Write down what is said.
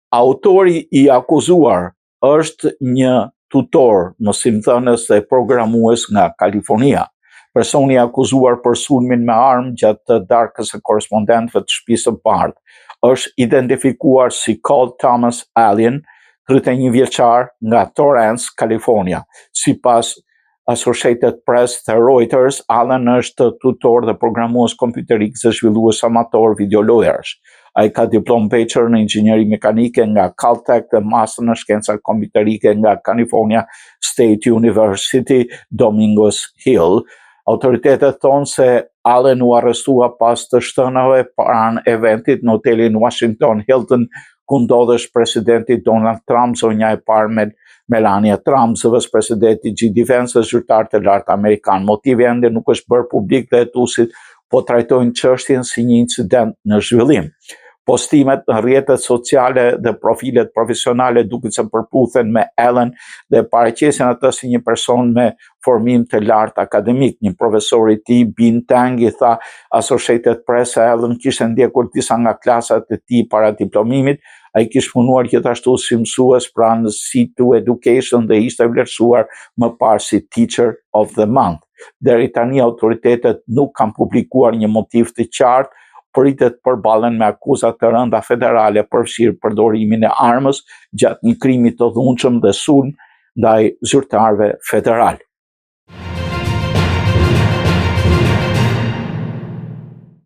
Autori i akuzuar është një tutor, mësimdhënës dhe programues nga Kalifornia. Personi i akuzuar për sulmin me armë gjatë të darkës së korrespondentëve të shtëpisë së bardhë është identifikuar si Cole Thomas Allen, 31 vjeçar nga Torrance, Kalifornia. Sipas Associated Press dhe Reuters, Allen është tutor dhe programues kompjuterik dhe zhvillues amator videolojrash. Ai ka diplom bachelor në inxhinieri mekanike nga Caltech dhe master në shkenca komputerike nga California State University, Domingos Hill. Autoritetet thonë se Allen u arrestua pas të shtënave pranë eventit në hotelin Washington Hilton, ku ndodhesh presidenti Donald Trump, zonja e parë Melania Trump, zëvës presidenti J.D. Vance dhe zyrtarët e lartë amerikanë. Motivi ende nuk është bërë publik dhe hetuesit po trajtojnë çështjen si një incident në zhvillim. Postimet në rrjetet sociale dhe profilet profesionale duket se përputhen me Allen dhe paraqesin atë si një person me formim të lartë akademik. Një profesor i tij, Bin Tang, i tha Associated Press se Allen kishte ndjekur disa nga klasat e tij para diplomimit. Ai kishte punuar gjithashtu si mësues pranë C2 Education dhe ishte vlerësuar më parë si Teacher of the Month. Deri tani autoritetet nuk kanë publikuar një motiv të qartë, pritet përballen me akuzat të rënda federale përfshirë përdorimin e armës gjatë një krimi të dhunshëm dhe sulm ndaj zyrtarëve federal.